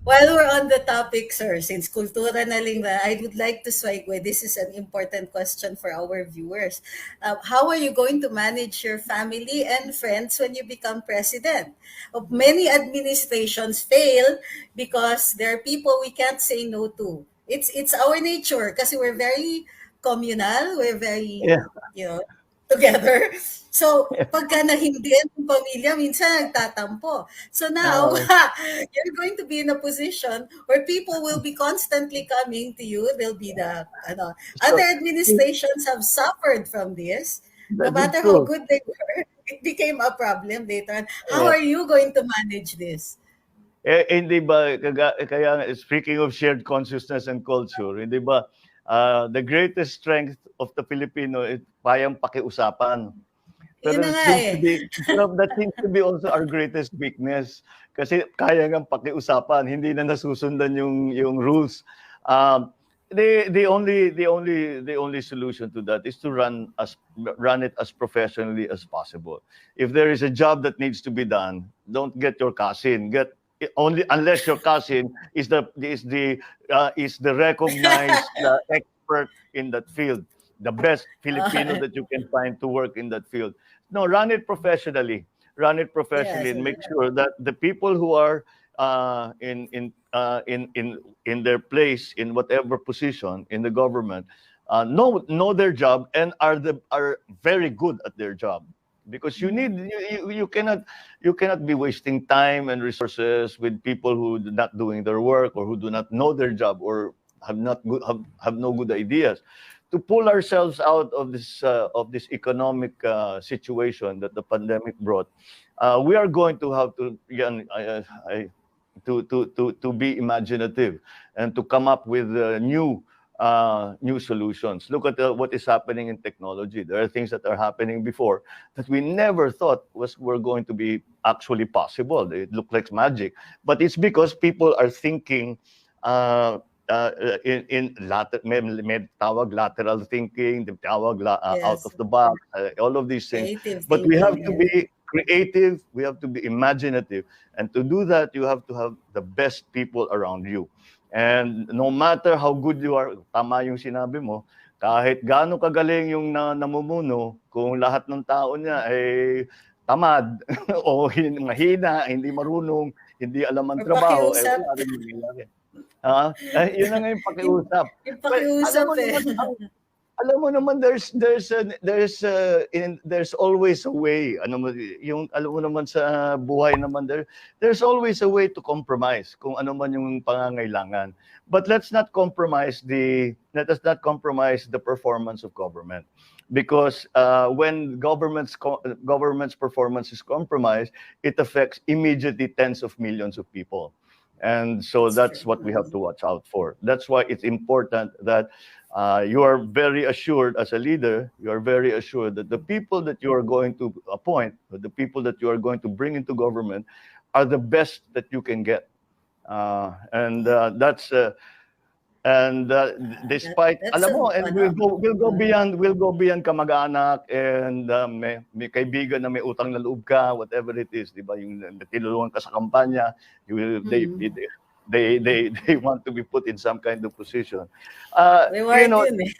While we're on the topic, sir, since kultura na lang na, I would like to segue. This is an important question for our viewers. How are you going to manage your family and friends when you become president? Many administrations fail because there are people we can't say no to. It's our nature kasi we're very communal, we're very, Yeah. together. So, pagka nahindihan ng pamilya, minsan nagtatampo. So now, Uh, you're going to be in a position where people will be constantly coming to you. They'll be other so administrations have suffered from this. No that's matter how true. good they were, it became a problem later on. How Yeah. are you going to manage this? Hindi ba kaya speaking of shared consciousness and culture, hindi ba the greatest strength of the Filipino is kayang pakiusapan. Pero Yun na it nga seems eh. to be pero that seems to be also our greatest weakness kasi kaya ngang pakiusapan, hindi na nasusundan yung rules. Um, the only solution to that is to run it as professionally as possible. If there is a job that needs to be done, don't get your cousin. Get only unless your cousin is the recognized expert in that field, the best Filipino Uh, that you can find to work in that field. No, run it professionally. Run it professionally yes. and make sure that the people who are in their place in whatever position in the government know their job and are very good at their job, because you cannot be wasting time and resources with people who are not doing their work or who do not know their job or have no good ideas. To pull ourselves out of this economic situation that the pandemic brought, we are going to have to again, to be imaginative and to come up with new solutions. Look at what is happening in technology. There are things that are happening before that we never thought were going to be actually possible. It looked like magic, but it's because people are thinking uh, may tawag lateral thinking, the tawag out Yes. of the box, all of these things. Creative But we have thinking. to Yes. be creative, we have to be imaginative, and to do that, you have to have the best people around you. And no matter how good you are, tama yung sinabi mo, kahit gaano kagaling yung namumuno, kung lahat ng tao niya ay tamad o mahina, hindi marunong, hindi alam ang Or trabaho, pakiusap. wala rin mangyayari. Yun na nga yung Yung, pakiusap. yung Well, alam pakiusap mo eh. naman, there's always a way. Alam mo naman sa buhay naman there's always a way to compromise kung ano man yung pangangailangan. But let us not compromise the performance of government, because when government's performance is compromised, it affects immediately tens of millions of people. And so That's true. that's what we have to watch out for. That's why it's important that you are very assured as a leader, you are very assured that the people that you are going to appoint, the people that you are going to bring into government, are the best that you can get. Despite That's alam a mo, and we'll go beyond kamag-anak and may kaibigan na may utang na loob ka, whatever it is, di ba, yung tinulungan ka sa kampanya, you will they want to be put in some kind of position. You reward know, yun eh.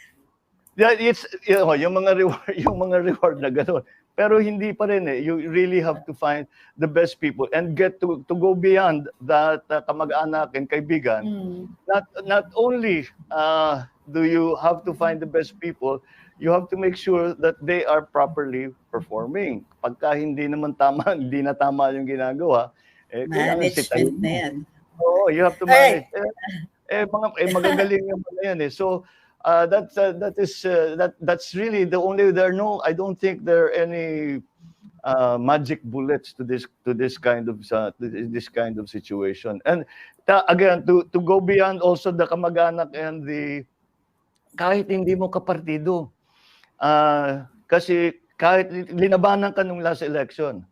yeah, it's yung mga reward yung mga reward na gano'n. Pero hindi pa rin eh. You really have to find the best people and get to go beyond that kamag-anak and kaibigan. Not only do you have to find the best people, you have to make sure that they are properly performing. Pagka hindi naman tama, hindi na tama yung ginagawa, kailangan sitayin Management na mo. yan. Oo, you have to Alright. manage. Magagaling naman na yan eh. So that's really the only I don't think there are any magic bullets to this kind of situation. And again, to go beyond also the kamag-anak and the kahit hindi mo kapartido. Kasi kahit linabanan ka nung last election,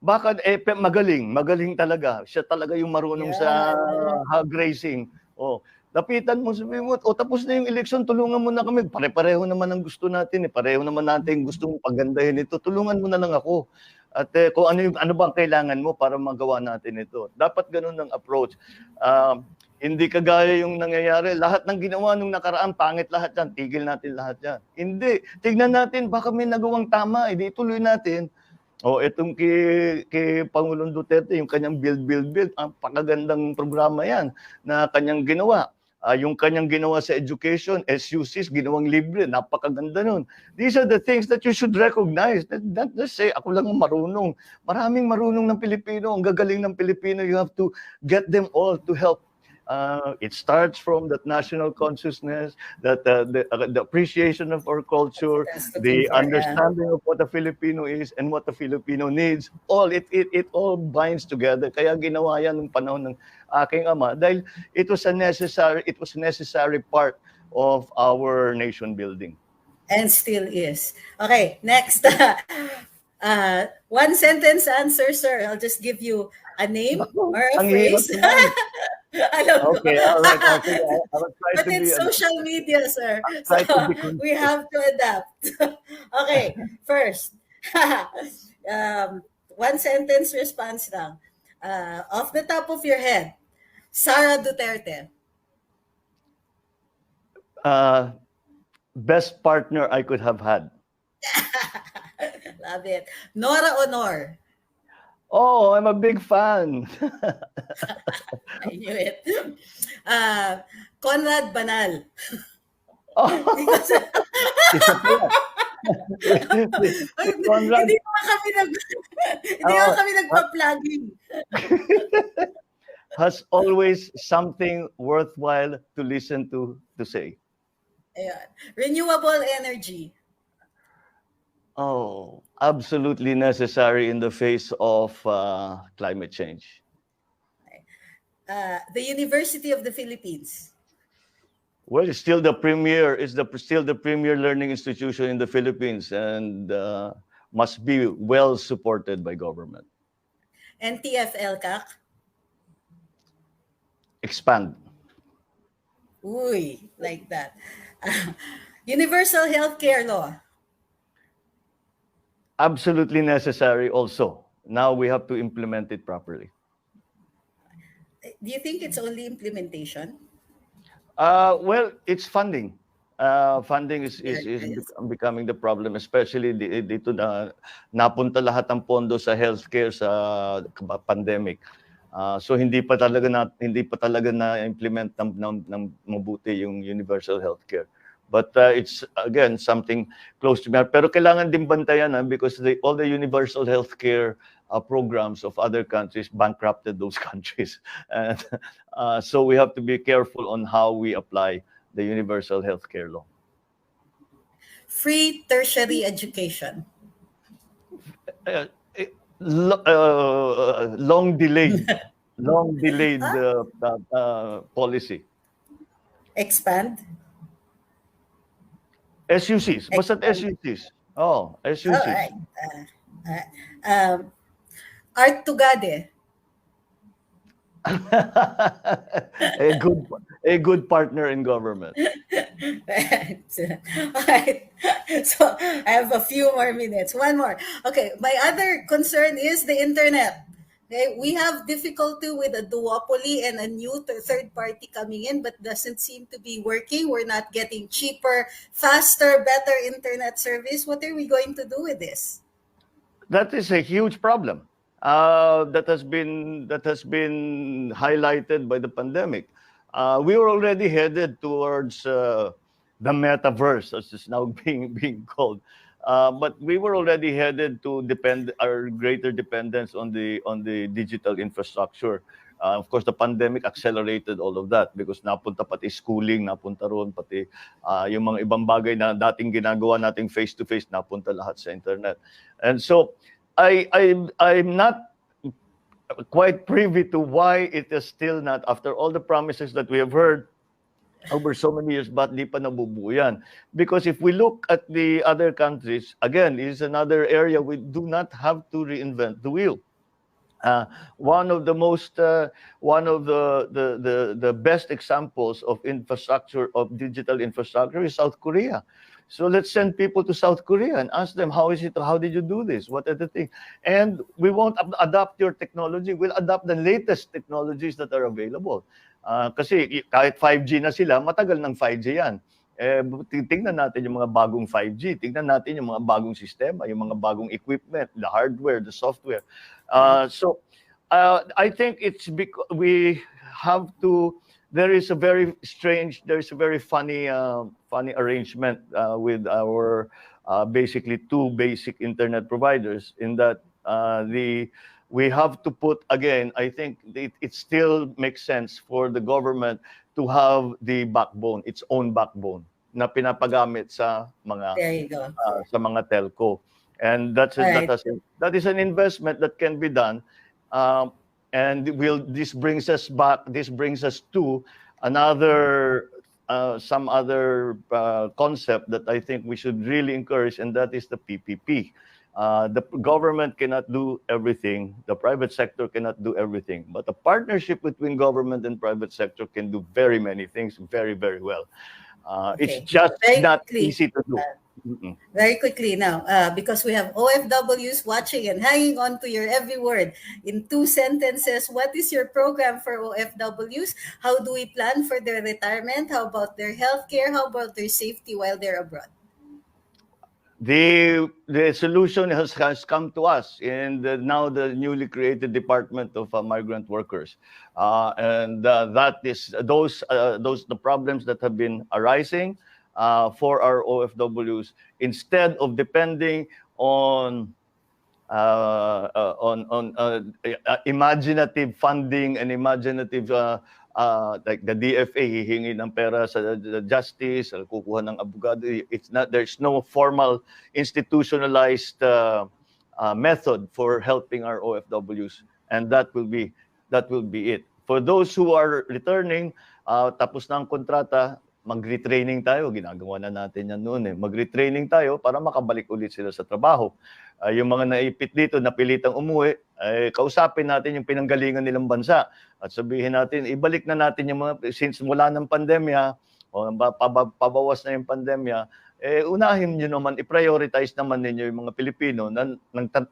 baka magaling talaga. Siya talaga yung marunong sa Yeah. hog racing. Oh, Lapitan mo, sabihin mo, o tapos na yung eleksyon, tulungan mo na kami. Pare-pareho naman ang gusto natin eh. Pareho naman natin gustong pagandahin ito. Tulungan mo na lang ako. At kung ano ba ang kailangan mo para magawa natin ito. Dapat ganun ang approach. Hindi kagaya yung nangyayari. Lahat ng ginawa nung nakaraan, pangit lahat yan. Tigil natin lahat yan. Hindi. Tignan natin, baka may nagawang tama. Hindi ituloy natin. Itong kay Pangulong Duterte, yung kanyang build, ang pakagandang programa yan na kanyang ginawa. Yung kanyang ginawa sa education, SUCs, ginawang libre, napakaganda nun. These are the things that you should recognize. Not just say, ako lang ang marunong. Maraming marunong ng Pilipino, ang gagaling ng Pilipino. You have to get them all to help. It starts from that national consciousness, that the appreciation of our culture, That's looking the for, understanding of what a Filipino is and what a Filipino needs. It all binds together. Kaya ginawa yan nung panahon ng aking ama dahil it was a necessary part of our nation building. and still is. Okay, next. One sentence answer, sir. I'll just give you a name Ako, or a ang hirap phrase. naman. Alam ko. Okay, all right. Okay, I will try But to be. it's social media, sir. So Try to be we conscious. have to adapt. Okay, first. One sentence response lang. Off the top of your head, Sara Duterte. Best partner I could have had. Love it. Nora Honor. Oh, I'm a big fan. I knew it. Conrad Banal. Oh, Because, isa pa yan. Si Conrad, hindi naman kami hindi naman kami nagpa-plugging. has always something worthwhile to listen to say. Ayan. Renewable energy. Oh, absolutely necessary in the face of climate change. The University of the Philippines. Well, it's still the still the premier learning institution in the Philippines and must be well supported by government. And TFL-CAC. Expand. Uy, like that. Universal healthcare law. Absolutely necessary also. Now we have to implement it properly. Do you think it's only implementation? Well, it's funding. Funding is becoming the problem, especially dito na napunta lahat ng pondo sa healthcare sa pandemic. So hindi pa talaga na implement ng mabuti yung universal healthcare. But it's again something close to me. Pero kailangan din bantayan because all the universal healthcare programs of other countries bankrupted those countries. And so we have to be careful on how we apply the universal healthcare law. Free tertiary education. Long delayed policy. Expand. SUCs. Basta SUCs. Oh, SUCs. All right. Art Tugade. a good partner in government. Right. All right. So I have a few more minutes. One more. Okay. My other concern is the internet. Okay. We have difficulty with a duopoly and a new third party coming in, but doesn't seem to be working. We're not getting cheaper, faster, better internet service. What are we going to do with this? That is a huge problem. That has been highlighted by the pandemic. We were already headed towards the metaverse, as it's now being called. But we were already headed to our greater dependence on the digital infrastructure. Of course, the pandemic accelerated all of that because napunta pati schooling, napunta roon pati yung mga ibang bagay na dating ginagawa nating face-to-face, napunta lahat sa internet. And so, I'm not quite privy to why it is still not, after all the promises that we have heard over so many years, but di pa nabubuo yan. Because if we look at the other countries, again, is another area we do not have to reinvent the wheel. Uh, one of the most one of the best examples of infrastructure, of digital infrastructure, is South Korea. So let's send people to South Korea and ask them, how is it, how did you do this, what are the things? And we won't adopt your technology, we'll adopt the latest technologies that are available. Kasi kahit 5G na sila, matagal ng 5G yan. Tingnan natin yung mga bagong 5G, tingnan natin yung mga bagong sistema, yung mga bagong equipment, the hardware, the software. I think it's because we have to. There is a very strange. There's a very funny arrangement with our basically two basic internet providers. In that the we have to put again. I think it still makes sense for the government to have the backbone, its own backbone, na pinapagamit There you go. sa mga telco. And All right. that is an investment that can be done. Um, and will this brings us back. This brings us to another some other concept that I think we should really encourage, and that is the PPP. The government cannot do everything. The private sector cannot do everything. But a partnership between government and private sector can do very many things very, very well. It's Okay. just Very not quickly. easy to do. Mm-mm. Very quickly now, because we have OFWs watching and hanging on to your every word. In 2 sentences, what is your program for OFWs? How do we plan for their retirement? How about their healthcare? How about their safety while they're abroad? The solution has come to us in now the newly created Department of Migrant Workers, and that is those the problems that have been arising for our OFWs. Instead of depending on imaginative funding and imaginative like the DFA hihingi ng pera sa justice, kukuha ng abogado. It's not, there's no formal institutionalized method for helping our OFWs, and that will be it. For those who are returning, tapos na ang kontrata, mag-retraining tayo. Ginagawa na natin yan noon eh. Mag-retraining tayo para makabalik ulit sila sa trabaho. Yung mga naipit dito, napilitang umuwi, kausapin natin yung pinanggalingan nilang bansa at sabihin natin, ibalik na natin yung mga, since mula ng pandemya, o pabawas na yung pandemya, unahin nyo naman, i-prioritize naman ninyo yung mga Pilipino na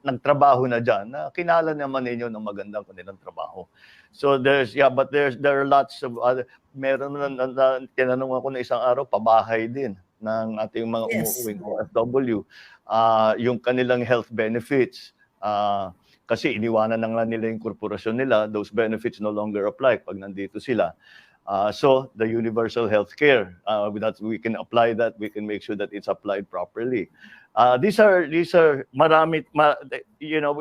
nagtrabaho na dyan, na kinala naman ninyo ng magandang kanilang trabaho. So there are lots of other, meron na tinanong ako na isang araw, pabahay din ng ating mga umuuwing OFW, yung kanilang health benefits. Kasi iniwanan na nga nila yung korporasyon nila, those benefits no longer apply pag nandito sila. So the universal health care, we can apply that, we can make sure that it's applied properly. These are marami, you know,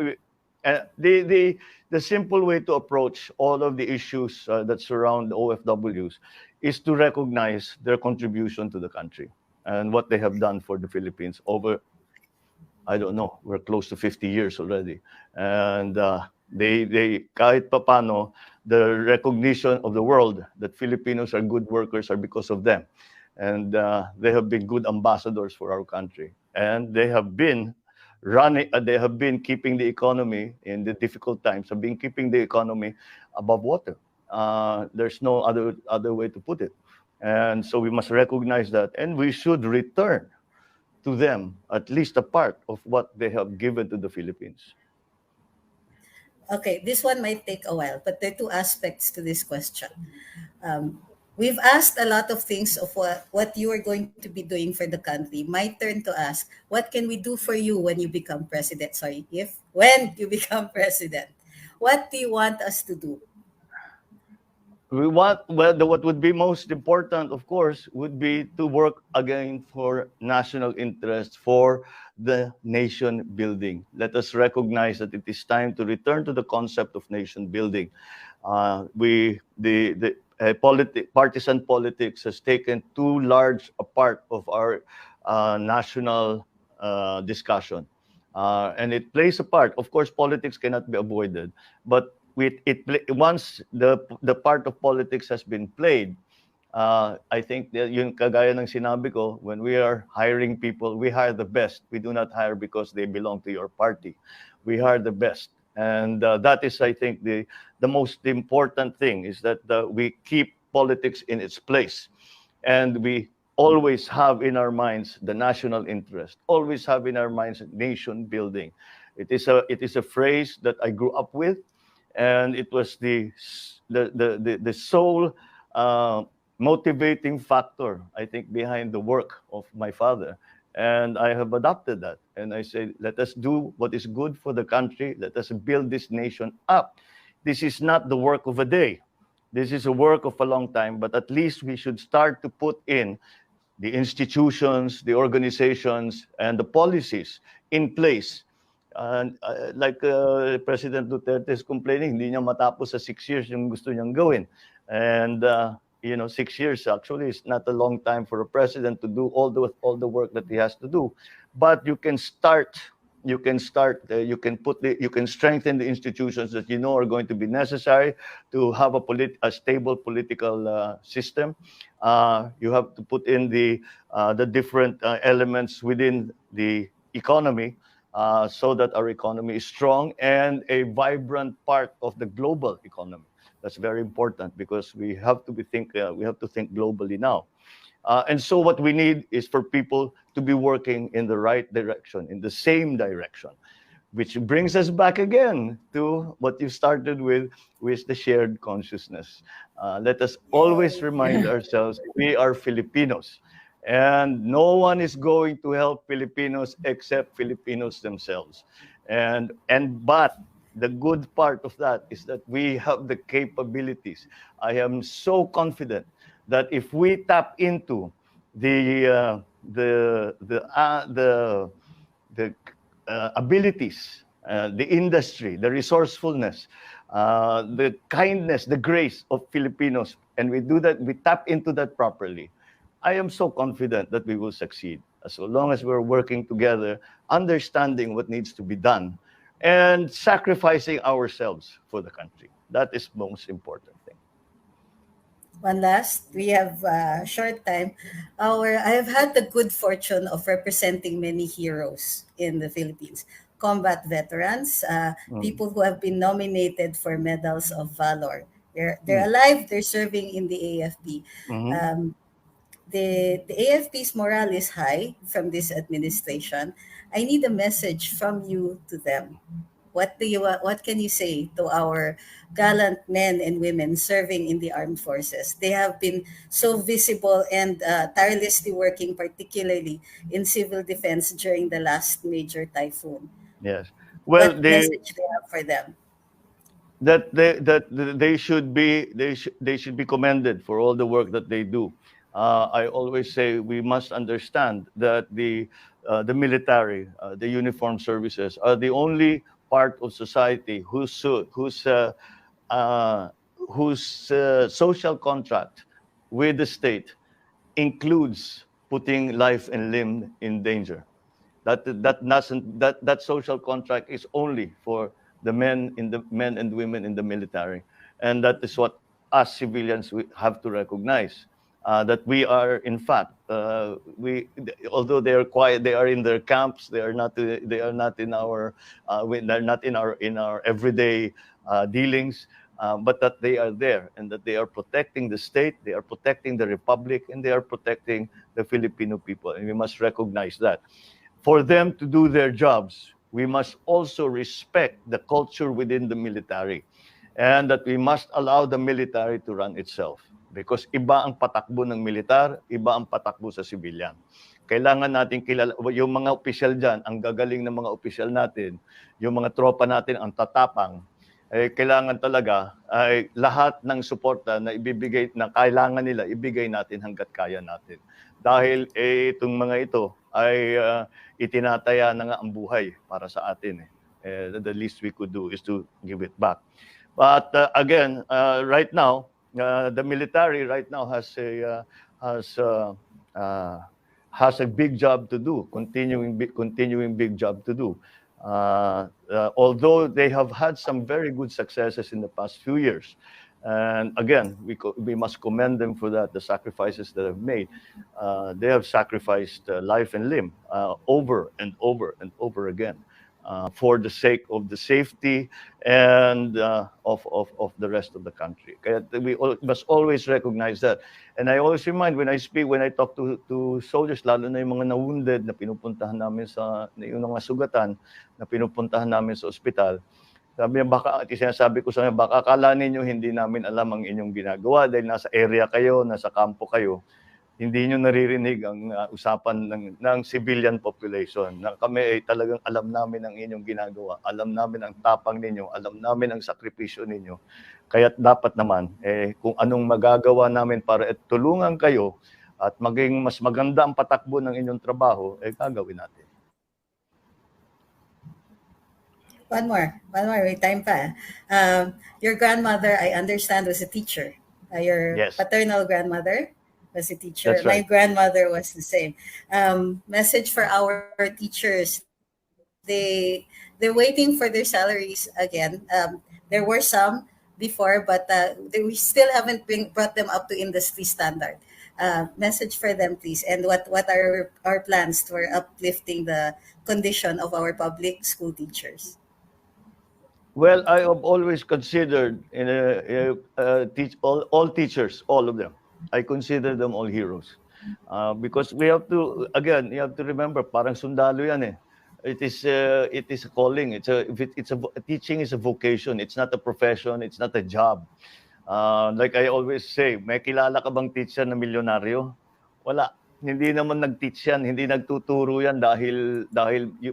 the simple way to approach all of the issues that surround the OFWs is to recognize their contribution to the country and what they have done for the Philippines over, I don't know, we're close to 50 years already. And they kahit papano, the recognition of the world that Filipinos are good workers are because of them. And they have been good ambassadors for our country. And they have been they have been keeping the economy in the difficult times, have been keeping the economy above water. There's no other way to put it. And so we must recognize that, and we should return to them at least a part of what they have given to the Philippines. Okay, this one might take a while, but there are two aspects to this question. We've asked a lot of things of what you are going to be doing for the country. My turn to ask, what can we do for you when you become president? Sorry, when you become president, what do you want us to do? What would be most important, of course, would be to work again for national interest, for the nation building. Let us recognize that it is time to return to the concept of nation building. Partisan politics has taken too large a part of our national discussion. And it plays a part. Of course, politics cannot be avoided, but once the part of politics has been played, I think that yung kagaya ng sinabi ko, when we are hiring people, we hire the best. We do not hire because they belong to your party. We hire the best. And that is, I think, the most important thing is that we keep politics in its place, and we always have in our minds the national interest, always have in our minds nation building. It is a phrase that I grew up with, and it was the sole uh, motivating factor, I think, behind the work of my father. And I have adopted that. And I say, let us do what is good for the country. Let us build this nation up. This is not the work of a day. This is a work of a long time, but at least we should start to put in the institutions, the organizations, and the policies in place. And like President Duterte is complaining, hindi niya matapos sa 6 years yung gusto niyang gawin. And 6 years actually is not a long time for a president to do all the work that he has to do. But you can start. You can start. You can strengthen the institutions that you know are going to be necessary to have a stable political system. You have to put in the different elements within the economy, so that our economy is strong and a vibrant part of the global economy. That's very important because we have to think globally now. And so what we need is for people to be working in the right direction, in the same direction, which brings us back again to what you started with the shared consciousness. Let us always remind ourselves we are Filipinos, and no one is going to help Filipinos except Filipinos themselves. But the good part of that is that we have the capabilities. I am so confident that if we tap into the uh, the the uh, the the abilities, the industry, the resourcefulness, the kindness, the grace of Filipinos, and we tap into that properly. I am so confident that we will succeed as long as we're working together, understanding what needs to be done, and sacrificing ourselves for the country. That is most important thing. One last, we have a short time. I have had the good fortune of representing many heroes in the Philippines. Combat veterans, Mm. people who have been nominated for medals of valor. They're Mm. alive. They're serving in the AFP. Mhm. Um, the AFP's morale is high from this administration. I need a message from you to them. What can you say to our gallant men and women serving in the armed forces? They have been so visible and tirelessly working, particularly in civil defense during the last major typhoon. Yes. Well, What message do you have for them? they should be commended for all the work that they do. I always say we must understand that the military, the uniformed services, are the only part of society uh, whose social contract with the state includes putting life and limb in danger. That social contract is only for the men and women in the military, and that is what us civilians we have to recognize, that we are in fact, we although they are quiet, they are in their camps, they are not in our they're not in our everyday dealings, but that they are there and that they are protecting the state, they are protecting the republic, and they are protecting the Filipino people, and we must recognize that. For them to do their jobs, we must also respect the culture within the military, and that we must allow the military to run itself. Because iba ang patakbo ng militar, iba ang patakbo sa civilian. Kailangan natin kilala, yung mga opisyal dyan, ang gagaling ng mga opisyal natin, yung mga tropa natin, ang tatapang, kailangan talaga ay lahat ng suporta na ibibigay na kailangan nila ibigay natin hangga't kaya natin. Dahil itong mga ito ay itinataya na nga ang buhay para sa atin. The least we could do is to give it back. But again, right now, the military right now has uh, uh, has a big job to do, continuing big job to do. Although they have had some very good successes in the past few years, and again, we must commend them for that, the sacrifices that have made. They have sacrificed life and limb over and over and over again. for the sake of the safety and of the rest of the country. Kaya must always recognize that. And I always remind when I speak, when I talk to soldiers, lalo na yung mga na-wounded na pinupuntahan namin yung mga sugatan na pinupuntahan namin sa ospital, sabi niya, sinasabi ko sa kanya, baka akala ninyo hindi namin alam ang inyong ginagawa dahil nasa area kayo, nasa kampo kayo. Hindi nyo naririnig ang usapan ng civilian population. Na kami ay talagang alam namin ang inyong ginagawa. Alam namin ang tapang ninyo. Alam namin ang sakripisyo ninyo. Kaya dapat naman, kung anong magagawa namin para tulungan kayo at maging mas maganda ang patakbo ng inyong trabaho, gagawin natin. One more. May time pa. Your grandmother, I understand, was a teacher. Your Yes. paternal grandmother was a teacher. That's right. My grandmother was the same. Message for our teachers. They're waiting for their salaries again. There were some before, but we still haven't brought them up to industry standard. Message for them, please. And what are our plans for uplifting the condition of our public school teachers? Well, I have always considered all teachers, all of them. I consider them all heroes. Because we have to, again, you have to remember, parang sundalo yan eh. It is a calling. Teaching is a vocation. It's not a profession. It's not a job. Like I always say, may kilala ka bang teacher na milyonaryo? Wala. Hindi naman nag-teach yan. Hindi nagtuturo yan dahil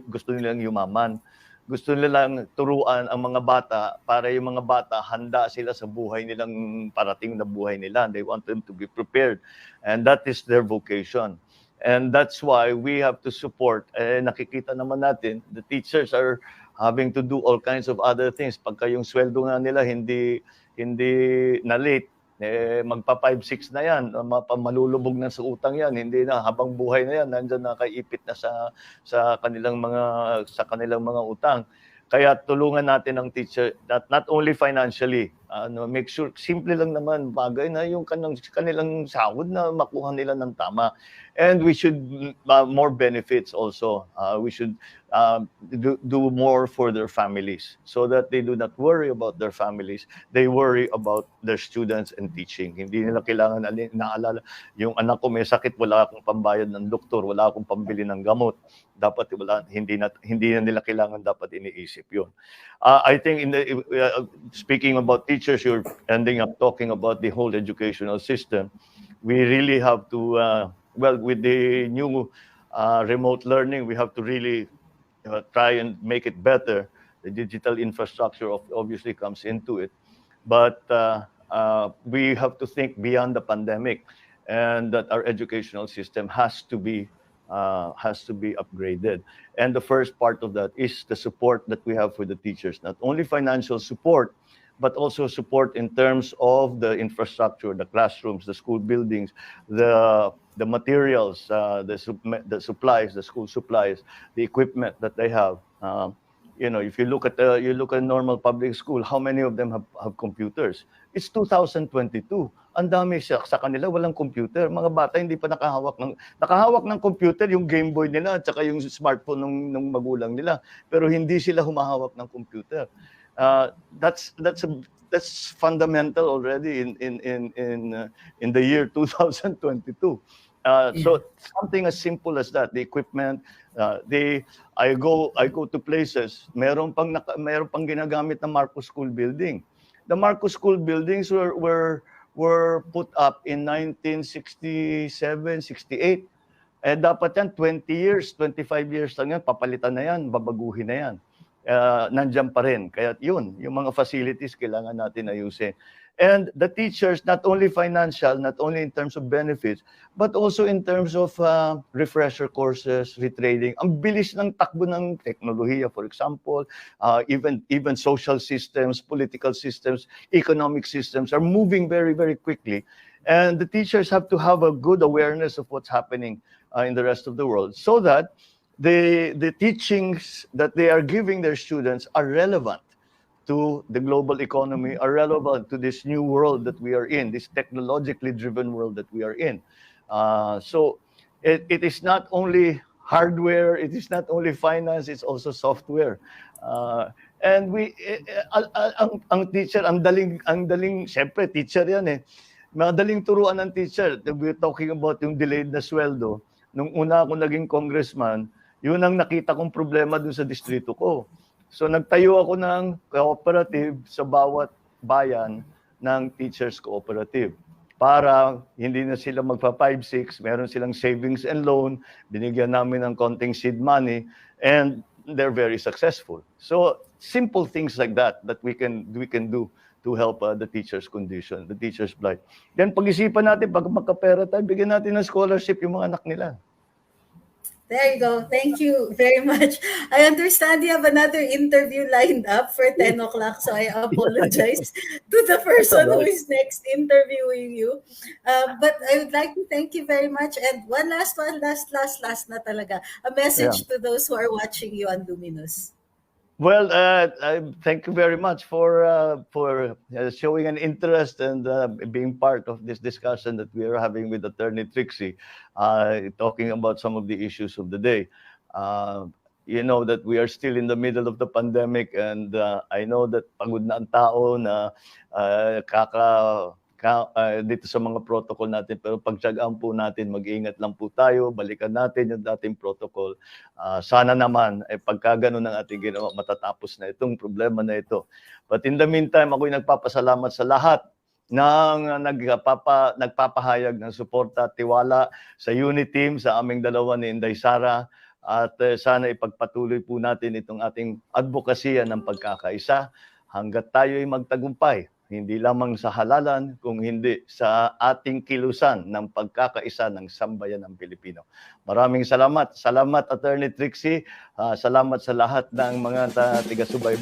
gusto nilang yumaman. Gusto nilang turuan ang mga bata para yung mga bata handa sila sa buhay nilang parating na buhay nila. They want them to be prepared. And that is their vocation. And that's why we have to support. Nakikita naman natin, the teachers are having to do all kinds of other things. Pagka yung sweldo nga nila hindi na late, magpa 5-6 na yan, malulubog na sa utang yan, hindi na habang buhay na yan, nandiyan nakaipit na sa kanilang mga utang. Kaya tulungan natin ang teacher, not only financially, make sure, simple lang naman, bagay na yung kanilang sahod na makuha nila ng tama. And we should, more benefits also. We should do more for their families so that they do not worry about their families. They worry about their students and teaching. Hindi nila kailangan naalala, yung anak ko may sakit, wala akong pambayad ng doktor, wala akong pambili ng gamot. Dapat hindi na nila kailangan dapat iniisip yun. I think speaking about teachers, you're ending up talking about the whole educational system. We really have to, with the new remote learning, we have to really try and make it better. The digital infrastructure obviously comes into it. But we have to think beyond the pandemic, and that our educational system has to be upgraded. And the first part of that is the support that we have for the teachers, not only financial support, but also support in terms of the infrastructure, the classrooms, the school buildings, the materials, the supplies, the school supplies, the equipment that they have. If you look at normal public school, how many of them have computers? It's 2022. Ang dami sa kanila walang computer. Mga bata hindi pa nakahawak ng computer, yung Game Boy nila at saka yung smartphone ng magulang nila, pero hindi sila humahawak ng computer. That's fundamental already in the year 2022. So something as simple as that, the equipment, I go to places, meron pang ginagamit na Marcos School building. The Marcos School buildings were put up in 1967, 68. Dapat yan 20 years, 25 years lang yan, papalitan na yan, babaguhin na yan. Nandiyan pa rin. Kaya yun, yung mga facilities kailangan natin ayusin. And the teachers, not only financial, not only in terms of benefits, but also in terms of refresher courses, retraining. Ang bilis ng takbo ng teknolohiya, for example, even social systems, political systems, economic systems are moving very, very quickly. And the teachers have to have a good awareness of what's happening in the rest of the world, so that the teachings that they are giving their students are relevant to the global economy, are relevant to this new world that we are in, this technologically driven world that we are in. So it is not only hardware, it is not only finance, it's also software. And ang teacher, ang daling, syempre teacher yan eh. Madaling turuan ng teacher. We're talking about yung delayed na sweldo. Nung una ako naging congressman, yun ang nakita kong problema dun sa distrito ko. So nagtayo ako ng cooperative sa bawat bayan ng teachers cooperative para hindi na sila magpa 5-6, meron silang savings and loan, binigyan namin ng konting seed money, and they're very successful. So simple things like that we can do to help the teacher's condition, the teacher's plight. Then pag-isipan natin, pag magkapera tayo, bigyan natin ng scholarship yung mga anak nila. There you go. Thank you very much. I understand you have another interview lined up for 10 o'clock, so I apologize to the person who is next interviewing you. But I would like to thank you very much. And one, last na talaga. A message to those who are watching you on Luminous. Well, thank you very much for showing an interest and being part of this discussion that we are having with Attorney Trixie, talking about some of the issues of the day. You know that we are still in the middle of the pandemic, and I know that pagod na ang tao na dito sa mga protocol natin, pero pagtiyagaan po natin, mag-ingat lang po tayo, balikan natin yung dating protocol. Sana naman, pagka ganun ang ating ginawa, matatapos na itong problema na ito. But in the meantime, ako'y nagpapasalamat sa lahat ng nagpapahayag ng suporta at tiwala sa UNITEAM, sa aming dalawa ni Inday Sara, at sana ipagpatuloy po natin itong ating advokasya ng pagkakaisa hanggat tayo ay magtagumpay. Hindi lamang sa halalan, kung hindi sa ating kilusan ng pagkakaisa ng sambayan ng Pilipino. Maraming salamat. Salamat, Attorney Trixie. Salamat sa lahat ng mga taga-subaybay.